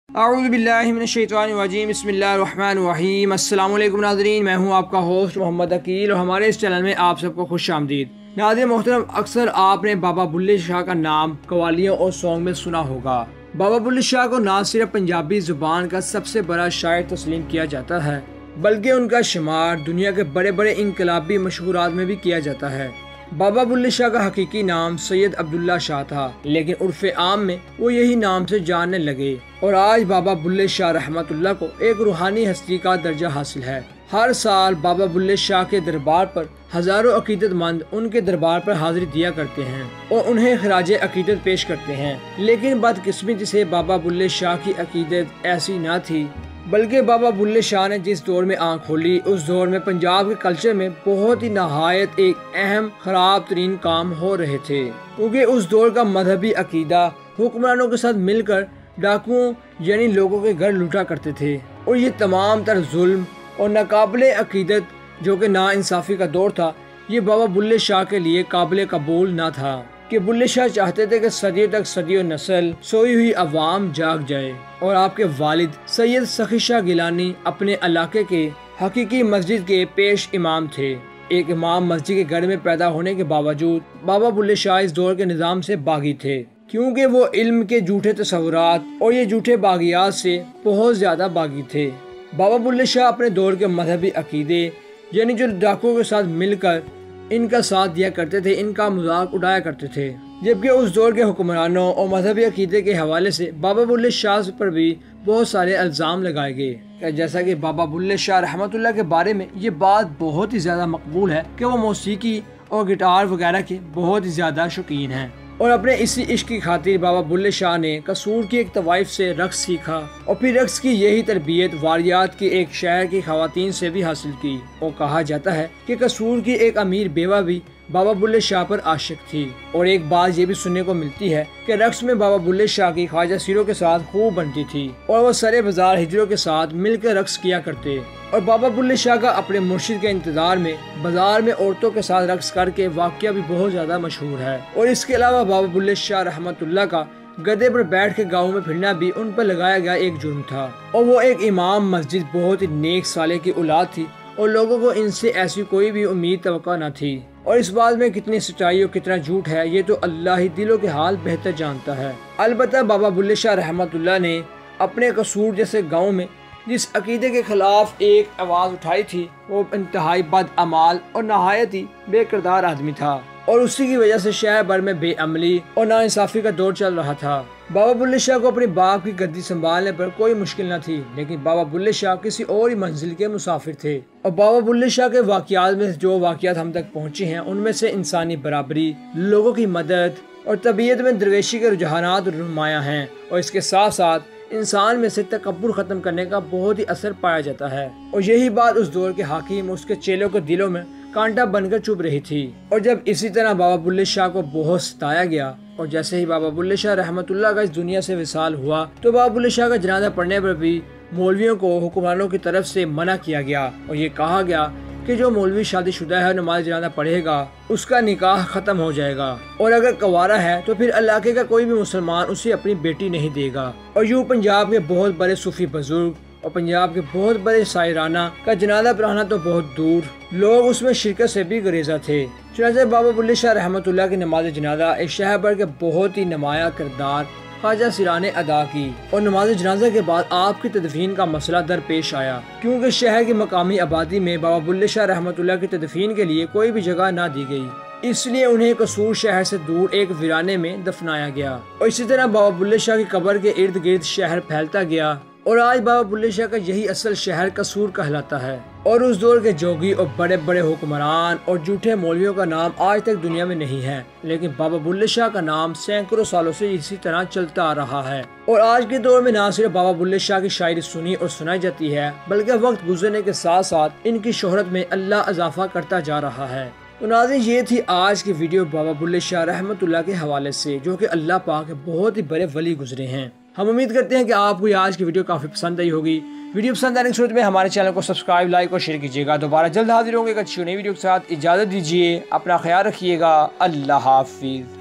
अऊज़ु बिल्लाहि मिनश्शैतानिर्रजीम बिस्मिल्लाहिर्रहमानिर्रहीम। अस्सलाम वालेकुम नाज़रीन, मैं हूँ आपका होस्ट मोहम्मद अकील और हमारे इस चैनल में आप सबको खुश आमदीद। नाज़रीन मोहतरम, अक्सर आपने बाबा बुल्ले शाह का नाम कवालियों और सॉन्ग में सुना होगा। बाबा बुल्ले शाह को न सिर्फ पंजाबी ज़ुबान का सबसे बड़ा शायर तस्लीम किया जाता है, बल्कि उनका शुमार दुनिया के बड़े बड़े इनकलाबी मशहूरात में भी किया जाता है। बाबा बुल्ले शाह का हकीकी नाम सैयद अब्दुल्ला शाह था, लेकिन उर्फ़े आम में वो यही नाम से जानने लगे और आज बाबा बुल्ले शाह रहमतुल्लाह को एक रूहानी हस्ती का दर्जा हासिल है। हर साल बाबा बुल्ले शाह के दरबार पर हज़ारों अकीदतमंद उनके दरबार पर हाजिरी दिया करते हैं और उन्हें खराज अकीदत पेश करते हैं। लेकिन बदकिस्मती से बाबा बुल्ले शाह की अकीदत ऐसी न थी, बल्कि बाबा बुल्ले शाह ने जिस दौर में आँख खोली उस दौर में पंजाब के कल्चर में बहुत ही नहायत एक अहम ख़राब तरीन काम हो रहे थे, क्योंकि उस दौर का मजहबी अकीदा हुक्मरानों के साथ मिलकर डाकुओं यानी लोगों के घर लूटा करते थे और ये तमाम तर जुल्म और नाकाबिले अकीदत जो कि नाइंसाफ़ी का दौर था, ये बाबा बुल्ले शाह के लिए काबिल कबूल न था कि बुल्ले शाह चाहते थे कि सदियों तक सदियों नस्ल सोई हुई अवाम जाग जाए और आपके वालिद सैयद सखी शाह गिलानी अपने इलाके के हकीकी मस्जिद के पेश इमाम थे। एक इमाम मस्जिद के घर में पैदा होने के बावजूद बाबा बुल्ले शाह इस दौर के निज़ाम से बागी थे, क्योंकि वो इल्म के झूठे तस्वुरात और ये झूठे बागियात से बहुत ज़्यादा बागी थे। बाबा बुल्ले शाह अपने दौर के मजहबी अकीदे यानी जो डाकुओं के साथ मिलकर इनका साथ दिया करते थे, इनका मजाक उड़ाया करते थे, जबकि उस दौर के हुक्मरानों और मजहबी अकीदे के हवाले से बाबा बुल्ले शाह पर भी बहुत सारे इल्ज़ाम लगाए गए। जैसा कि बाबा बुल्ले शाह रहमतुल्लाह के बारे में ये बात बहुत ही ज़्यादा मकबूल है कि वो मौसीकी और गिटार वगैरह के बहुत ही ज़्यादा शौकीन हैं और अपने इसी इश्क की खातिर बाबा बुल्ले शाह ने कसूर की एक तवाइफ से रक्स सीखा और फिर रक्स की यही तरबियत वारियात की एक शहर की खवातीन से भी हासिल की। और कहा जाता है कि कसूर की एक अमीर बेवा भी बाबा बुल्ले शाह पर आशिक थी। और एक बात ये भी सुनने को मिलती है कि रक्स में बाबा बुल्ले शाह की ख्वाजा सीरों के साथ खूब बनती थी और वो सरे बाजार हिजरों के साथ मिलकर रक्स किया करते और बाबा बुल्ले शाह का अपने मुर्शिद के इंतजार में बाजार में औरतों के साथ रक्स करके वाक़या भी बहुत ज्यादा मशहूर है। और इसके अलावा बाबा बुल्ले शाह रहमतुल्लाह का गधे पर बैठ के गाँव में फिरना भी उन पर लगाया गया एक जुर्म था और वो एक इमाम मस्जिद बहुत ही नेक साले की औलाद थी और लोगों को इनसे ऐसी कोई भी उम्मीद तवक्को न थी। और इस बात में कितनी सच्चाई और कितना झूठ है ये तो अल्लाह ही दिलों के हाल बेहतर जानता है। अलबत्ता बाबा बुल्ले शाह रहमतुल्लाह ने अपने कसूर जैसे गाँव में जिस अकीदे के खिलाफ एक आवाज़ उठाई थी वो इंतहाई बद अमाल और नहायत ही बेकिरदार आदमी था और उसी की वजह से शहर भर में बेअमली और नाइंसाफ़ी का दौर चल रहा था। बाबा बुल्ले शाह को अपने बाप की गद्दी संभालने पर कोई मुश्किल न थी, लेकिन बाबा बुल्ले शाह किसी और ही मंजिल के मुसाफिर थे और बाबा बुल्ले शाह के वाक़यात में जो वाक़यात हम तक पहुँचे हैं उनमें से इंसानी बराबरी, लोगों की मदद और तबीयत में दरवेशी के रुझानात नुमायां हैं और इसके साथ साथ इंसान में से तकब्बुर ख़त्म करने का बहुत ही असर पाया जाता है। और यही बात उस दौर के हाकिम उसके चेलों के दिलों में कांटा बनकर चुभ रही थी। और जब इसी तरह बाबा बुल्ले शाह को बहुत सताया गया और जैसे ही बाबा बुल्ले शाह रहमतुल्लाह का इस दुनिया से विसाल हुआ तो बाबा बुल्ले शाह का जनाजा पढ़ने पर भी मौलवियों को हुक्मरानों की तरफ से मना किया गया और ये कहा गया कि जो मौलवी शादीशुदा है नमाज जनाजा पढ़ेगा उसका निकाह खत्म हो जाएगा और अगर कुंवारा है तो फिर इलाके का कोई भी मुसलमान उसे अपनी बेटी नहीं देगा। और यूँ पंजाब के बहुत बड़े सूफी बुजुर्ग और पंजाब के बहुत बड़े शायराना का जनाजा पढ़ाना तो बहुत दूर, लोग उसमें शिरकत से भी गुरेजा थे। चुनांचे बाबा बुल्ले शाह रहमतुल्लाह की नमाज जनाजा एक शहर भर के बहुत ही नुमाया किरदार ख्वाजा सिरा ने अदा की और नमाज जनाजा के बाद आपकी तदफीन का मसला दरपेश आया, क्योंकि शहर की मकामी आबादी में बाबा बुल्ले शाह रहमतुल्लाह की तदफीन के लिए कोई भी जगह ना दी गई, इसलिए उन्हें कसूर शहर से दूर एक वीराने में दफनाया गया। और इसी तरह बाबा बुल्ले शाह की कब्र के इर्द गिर्द शहर फैलता गया और आज बाबा बुल्ले शाह का यही असल शहर कसूर कहलाता है। और उस दौर के जोगी और बड़े बड़े हुक्मरान और झूठे मौलवियों का नाम आज तक दुनिया में नहीं है, लेकिन बाबा बुल्ले शाह का नाम सैकड़ों सालों से इसी तरह चलता आ रहा है। और आज के दौर में न सिर्फ बाबा बुल्ले शाह की शायरी सुनी और सुनाई जाती है, बल्कि वक्त गुजरने के साथ साथ इनकी शोहरत में अल्लाह इजाफा करता जा रहा है। तो नाज़रीन, ये थी आज की वीडियो बाबा बुल्ले शाह रहमतुल्लाह के हवाले से, जो कि अल्लाह पाक बहुत ही बड़े वली गुजरे हैं। हम उम्मीद करते हैं कि आपको आज की वीडियो काफ़ी पसंद आई होगी। वीडियो पसंद आने की सूरत में हमारे चैनल को सब्सक्राइब, लाइक और शेयर कीजिएगा। दोबारा जल्द हाजिर होंगे एक अच्छी नई वीडियो के साथ। इजाज़त दीजिए, अपना ख्याल रखिएगा। अल्लाह हाफिज़।